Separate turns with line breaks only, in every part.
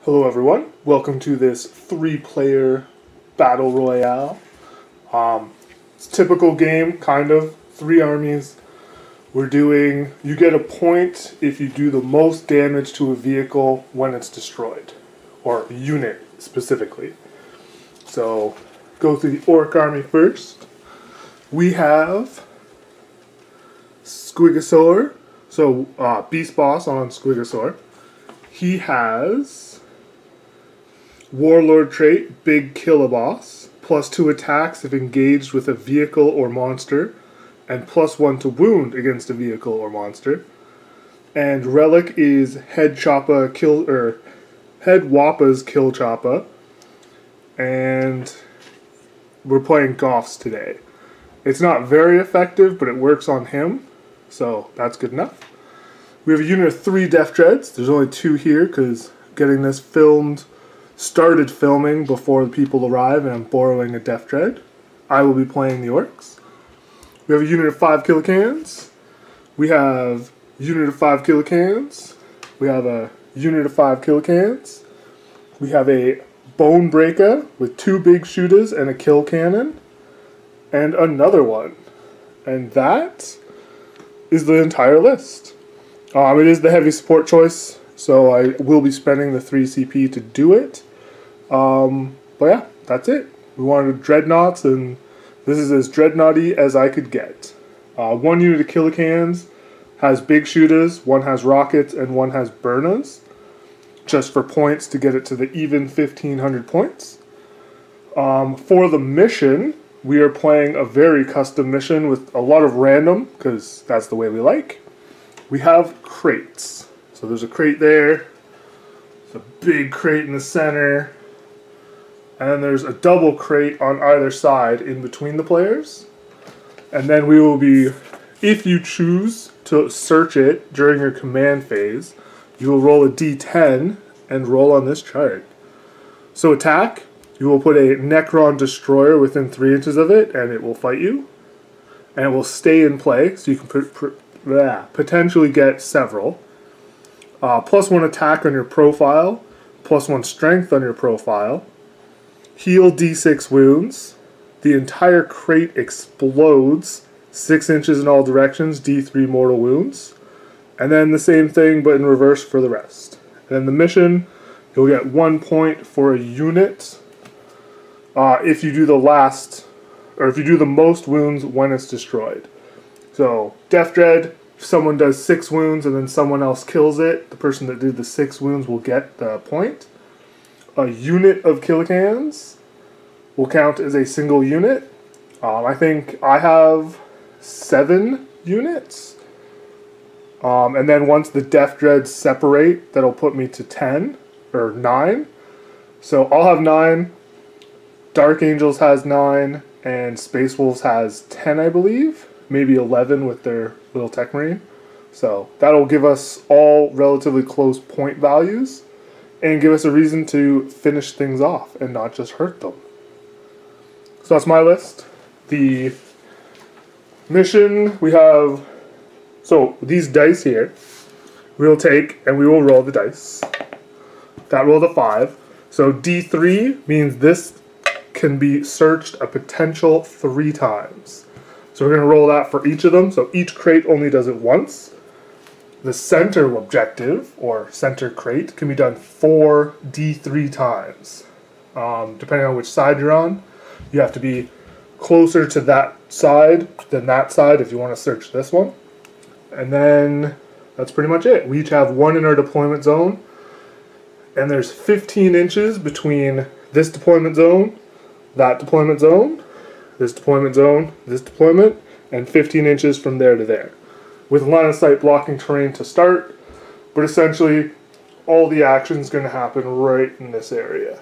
Hello everyone, welcome to this 3-player battle royale. It's a typical game, kind of, 3 armies. You get a point if you do the most damage to a vehicle when it's destroyed, or a unit specifically. So, go through the Orc Army first. We have Squigosaur, so Beast Boss on Squigosaur. He has Warlord trait, Big Killaboss, +2 attacks if engaged with a vehicle or monster, and +1 to wound against a vehicle or monster. And Relic is Head Wappa's Kill Choppa. And we're playing Goths today. It's not very effective, but it works on him, so that's good enough. We have a unit of 3 Death Dreads. There's only 2 here because getting this started filming before the people arrive, and I'm borrowing a Death Dread. I will be playing the Orcs. We have a unit of 5 Killicans. We have a unit of 5 Killicans. We have a unit of 5 Killicans. We have a Bone Breaker with 2 big shooters and a kill cannon. And another one. And that is the entire list. It is the heavy support choice, so I will be spending the 3 CP to do it. But yeah, that's it. We wanted dreadnoughts, and this is as dreadnoughty as I could get. 1 unit of Killicans has big shooters, 1 has rockets, and 1 has burners, just for points to get it to the even 1500 points. For the mission, we are playing a very custom mission with a lot of random, because that's the way we like. We have crates. So there's a crate there, there's a big crate in the center, and then there's a double crate on either side in between the players. And then we will be, if you choose to search it during your command phase, you will roll a d10 and roll on this chart. So attack, you will put a Necron Destroyer within 3 inches of it, and it will fight you. And it will stay in play, so you can potentially get several. +1 attack on your profile, +1 strength on your profile. Heal d6 wounds. The entire crate explodes 6 inches in all directions, d3 mortal wounds. And then the same thing, but in reverse for the rest. And then the mission, you'll get 1 point for a unit if you do the most wounds when it's destroyed. So, Death Dread, if someone does 6 wounds and then someone else kills it, the person that did the 6 wounds will get the point. A unit of Killicans will count as a single unit. I think I have 7 units. And then once the Death Dreads separate, that'll put me to 10, or 9. So I'll have 9, Dark Angels has 9, and Space Wolves has 10, I believe. Maybe 11 with their little Tech Marine. So that'll give us all relatively close point values and give us a reason to finish things off and not just hurt them. So that's my list. The mission, we have, so these dice here, we'll take and we will roll the dice. That rolled a 5. So D3 means this can be searched a potential 3 times. So we're going to roll that for each of them. So each crate only does it once. The center objective, or center crate, can be done 4 D3 times. Depending on which side you're on, you have to be closer to that side than that side if you want to search this one. And then that's pretty much it. We each have 1 in our deployment zone. And there's 15 inches between this deployment zone, that deployment zone, this deployment zone, this deployment, and 15 inches from there to there, with line of sight blocking terrain to start, but essentially all the action is going to happen right in this area.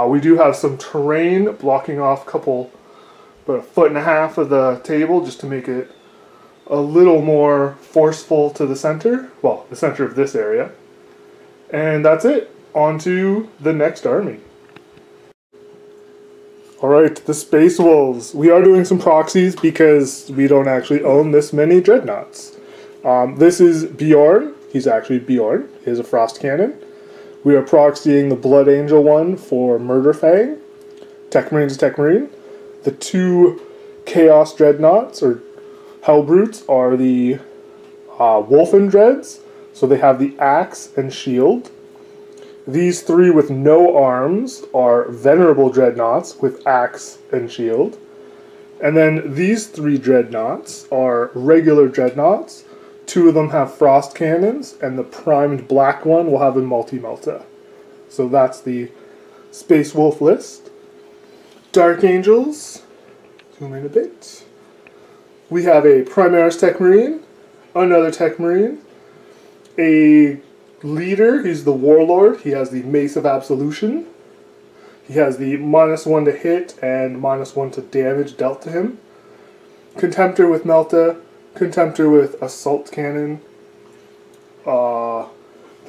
We do have some terrain blocking off about 1.5 feet of the table just to make it a little more forceful to the center, well, the center of this area. And that's it. On to the next army. Alright, the Space Wolves. We are doing some proxies because we don't actually own this many dreadnoughts. This is Bjorn. He's actually Bjorn. He has a frost cannon. We are proxying the Blood Angel one for Murder Fang. Tech Marine to Tech Marine. The 2 Chaos Dreadnoughts, or Hellbrutes, are the Wolfen Dreads. So they have the axe and shield. These 3 with no arms are Venerable Dreadnoughts with axe and shield. And then these 3 Dreadnoughts are regular Dreadnoughts. 2 of them have frost cannons, and the primed black one will have a multi-melta. So that's the Space Wolf list. Dark Angels, zoom in a bit. We have a Primaris Tech Marine, another Tech Marine, a leader, he's the Warlord, he has the Mace of Absolution. He has the -1 to hit and -1 to damage dealt to him. Contemptor with Melta, Contemptor with Assault Cannon. Then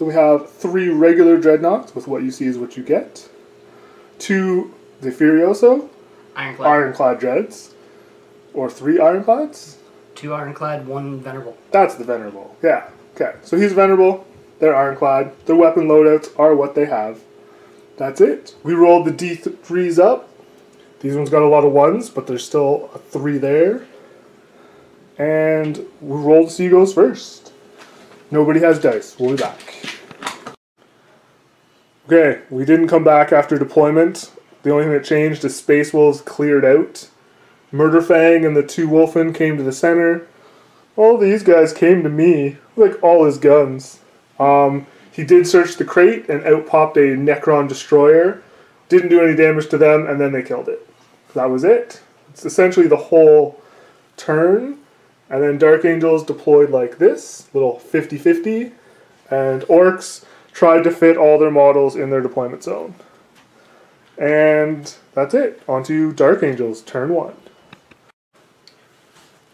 we have 3 regular Dreadnoughts with what you see is what you get. 2 the Furioso, Ironclad Dreads, or 3 Ironclads?
2 Ironclad, 1 Venerable.
That's the Venerable, yeah. Okay, so he's Venerable, they're Ironclad, their weapon loadouts are what they have. That's it. We rolled the D3s up. These ones got a lot of 1s, but there's still a 3 there. And we rolled to see who goes first. Nobody has dice. We'll be back. Okay, we didn't come back after deployment. The only thing that changed is Space Wolves cleared out. Murder Fang and the 2 Wolfen came to the center. All these guys came to me, like all his guns. He did search the crate and out popped a Necron Destroyer. Didn't do any damage to them, and then they killed it. That was it. It's essentially the whole turn. And then Dark Angels deployed like this, little 50-50. And Orcs tried to fit all their models in their deployment zone. And that's it. On to Dark Angels, turn 1.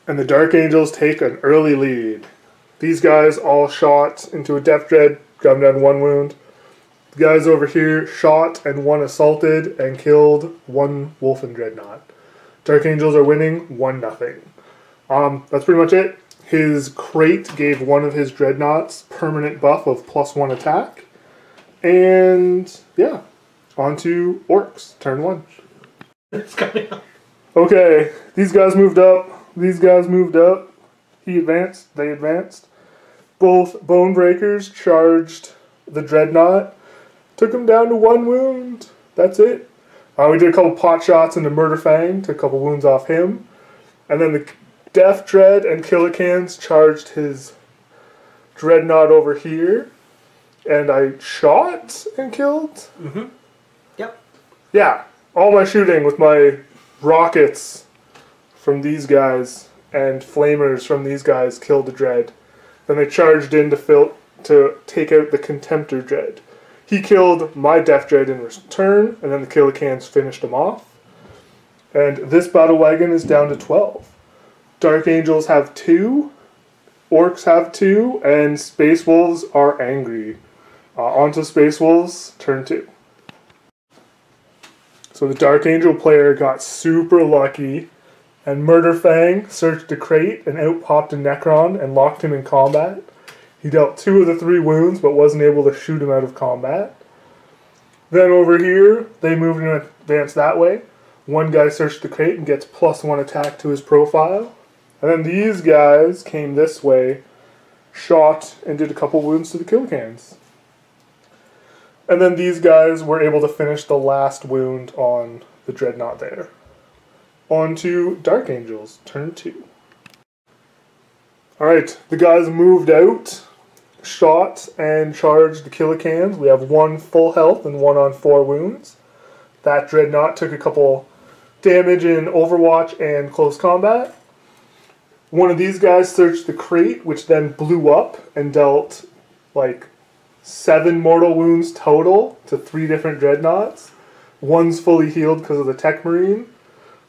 And the Dark Angels take an early lead. These guys all shot into a Death Dread, got them down 1 wound. The guys over here shot and 1 assaulted and killed 1 Wolfen Dreadnought. Dark Angels are winning 1-0. That's pretty much it. His crate gave 1 of his Dreadnoughts permanent buff of +1 attack. And yeah, on to Orcs, turn 1.
It's coming up.
Okay, these guys moved up. These guys moved up. He advanced. They advanced. Both Bone Breakers charged the Dreadnought. Took him down to 1 wound. That's it. We did a couple pot shots into Murder Fang. Took a couple wounds off him. And then the Death Dread and Killicans charged his Dreadnought over here. And I shot and killed?
Mm-hmm. Yep.
Yeah. All my shooting with my rockets from these guys and flamers from these guys killed the Dread. Then they charged in to take out the Contemptor Dread. He killed my Death Dread in return, and then the Killicans finished him off. And this battle wagon is down to 12. Dark Angels have 2, Orcs have 2, and Space Wolves are angry. Onto Space Wolves, turn 2. So the Dark Angel player got super lucky, and Murder Fang searched the crate and out-popped a Necron and locked him in combat. He dealt 2 of the 3 wounds, but wasn't able to shoot him out of combat. Then over here, they moved and advanced that way. 1 guy searched the crate and gets +1 attack to his profile. And then these guys came this way, shot, and did a couple wounds to the Killicans. And then these guys were able to finish the last wound on the Dreadnought there. On to Dark Angels, turn 2. Alright, the guys moved out, shot, and charged the Killicans. We have 1 full health and 1 on 4 wounds. That Dreadnought took a couple damage in Overwatch and close combat. One of these guys searched the crate, which then blew up and dealt like 7 mortal wounds total to 3 different Dreadnoughts. 1's fully healed because of the Tech Marine.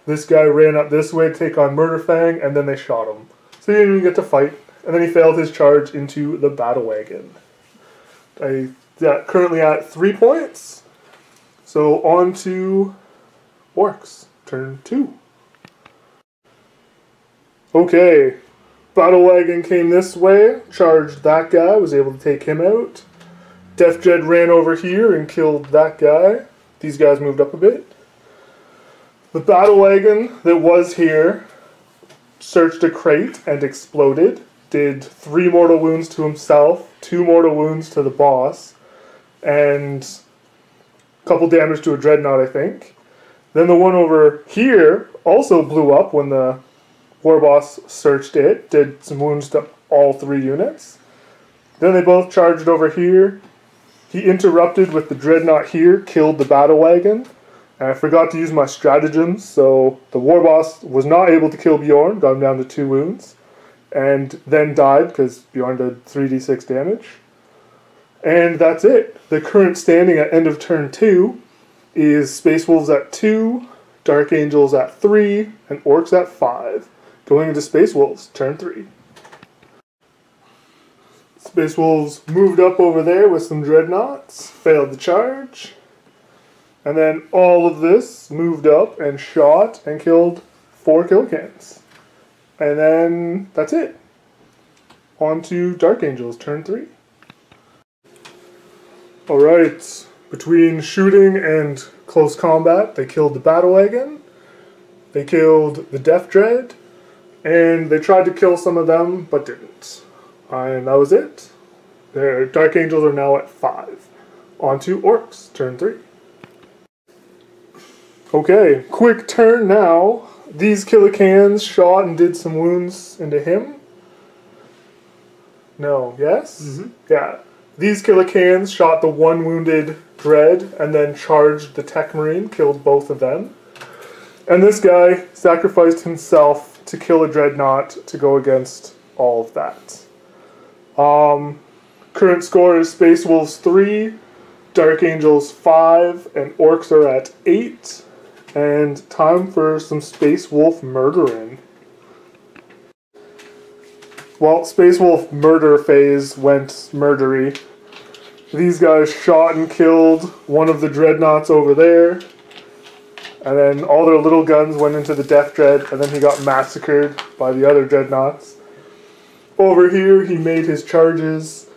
This guy ran up this way to take on Murder Fang, and then they shot him. So he didn't even get to fight. And then he failed his charge into the battle wagon. Currently at 3 points. So on to Orcs, turn 2. Okay, battle wagon came this way, charged that guy, was able to take him out. Death Dread ran over here and killed that guy. These guys moved up a bit. The battle wagon that was here searched a crate and exploded. Did 3 mortal wounds to himself, 2 mortal wounds to the boss, and a couple damage to a dreadnought, I think. Then the one over here also blew up when the war boss searched it, did some wounds to all 3 units. Then they both charged over here. He interrupted with the dreadnought here, killed the battle wagon. And I forgot to use my stratagems, so the war boss was not able to kill Bjorn, got him down to 2 wounds, and then died because Bjorn did 3d6 damage. And that's it. The current standing at end of turn 2 is Space Wolves at 2, Dark Angels at 3, and Orcs at 5. Going into Space Wolves, turn 3. Space Wolves moved up over there with some dreadnoughts, failed the charge. And then all of this moved up and shot and killed 4 kill cans. And then that's it. On to Dark Angels, turn 3. Alright, between shooting and close combat, they killed the battle wagon, they killed the Death Dread, and they tried to kill some of them, but didn't. And that was it. Their Dark Angels are now at 5. On to Orcs, turn 3. Okay, quick turn now. These Killicans shot and did some wounds into him. No, yes? Mm-hmm. Yeah. These Killicans shot the 1 wounded Dread and then charged the Tech Marine, killed both of them. And this guy sacrificed himself to kill a Dreadnought to go against all of that. Current score is Space Wolves 3, Dark Angels 5, and Orcs are at 8. And time for some Space Wolf murdering. Well, Space Wolf murder phase went murdery. These guys shot and killed one of the dreadnoughts over there. And then all their little guns went into the Death Dread, and then he got massacred by the other dreadnoughts. Over here, he made his charges.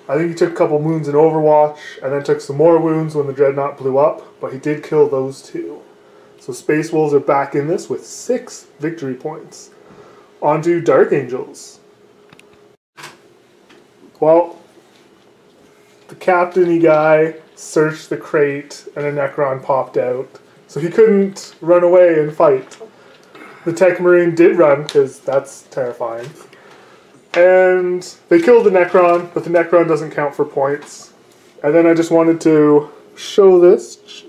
I think he took a couple wounds in Overwatch, and then took some more wounds when the dreadnought blew up, but he did kill those 2. So Space Wolves are back in this with 6 victory points. On to Dark Angels. Well, the captain-y guy searched the crate and a Necron popped out. So he couldn't run away and fight. The Tech Marine did run, because that's terrifying. And they killed the Necron, but the Necron doesn't count for points. And then I just wanted to show this,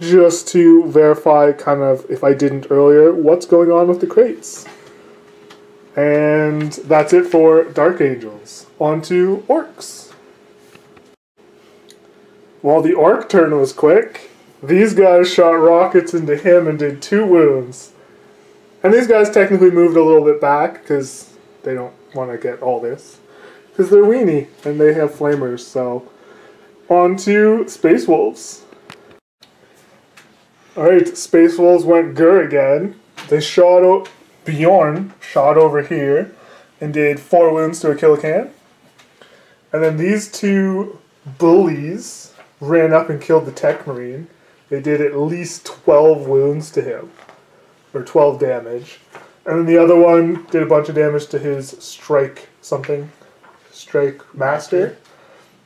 just to verify, kind of, if I didn't earlier, what's going on with the crates. And that's it for Dark Angels. On to Orcs. Well, the Orc turn was quick. These guys shot rockets into him and did 2 wounds. And these guys technically moved a little bit back, because they don't want to get all this. Because they're weenie, and they have flamers, so... On to Space Wolves. Alright, Space Wolves went Gur again. They shot Bjorn shot over here and did 4 wounds to a Killican. And then these 2 bullies ran up and killed the Tech Marine. They did at least 12 wounds to him. Or 12 damage. And then the other one did a bunch of damage to his Strike Master.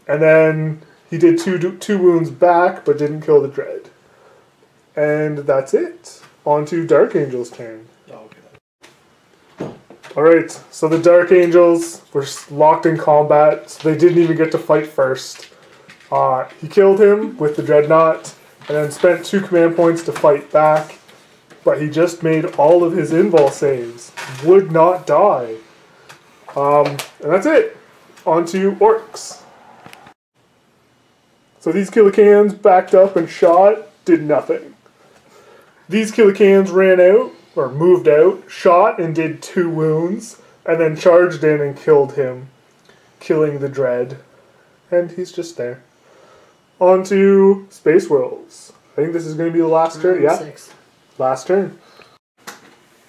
And then he did two wounds back, but didn't kill the Dread. And that's it. On to Dark Angels' turn. Okay. Alright, so the Dark Angels were locked in combat, so they didn't even get to fight first. He killed him with the Dreadnought, and then spent 2 command points to fight back, but he just made all of his invul saves. Would not die. And that's it. On to Orcs. So these Killicans backed up and shot, did nothing. These Killicans ran out, or moved out, shot and did 2 wounds, and then charged in and killed him, killing the Dread. And he's just there. On to Space Wolves. I think this is going to be the last turn. Yeah,
6.
last turn.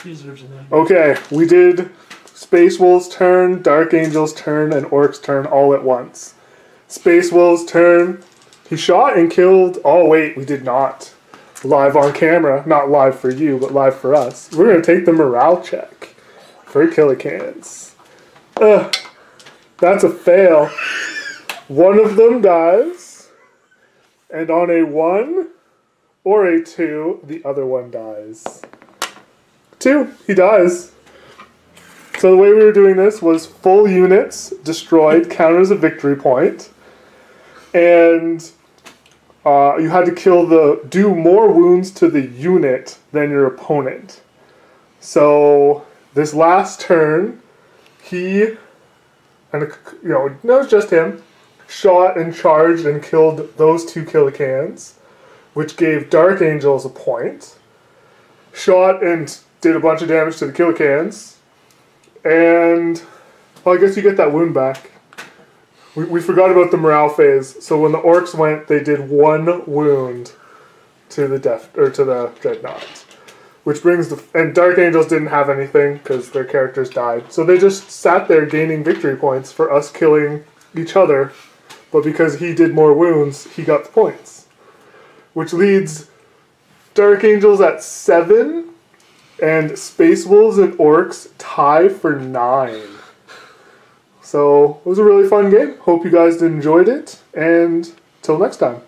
He deserves it.
Okay, we did Space Wolves' turn, Dark Angel's turn, and Orc's turn all at once. Space Wolves' turn, he shot and killed... Oh, wait, we did not. Live on camera. Not live for you, but live for us. We're going to take the morale check for Killicans. That's a fail. One of them dies. And on a 1 or a 2, the other one dies. 2, he dies. So the way we were doing this was full units destroyed, count as a victory point. And you had to do more wounds to the unit than your opponent. So this last turn, he, and it was just him, shot and charged and killed those 2 Killicans, which gave Dark Angels a point. Shot and did a bunch of damage to the Killicans. And, well, I guess you get that wound back. We forgot about the morale phase. So when the Orcs went, they did 1 wound to the Dreadnought. Which brings and Dark Angels didn't have anything because their characters died. So they just sat there gaining victory points for us killing each other. But because he did more wounds, he got the points. Which leads Dark Angels at 7. And Space Wolves and Orcs tie for 9. So, it was a really fun game. Hope you guys enjoyed it. And till next time.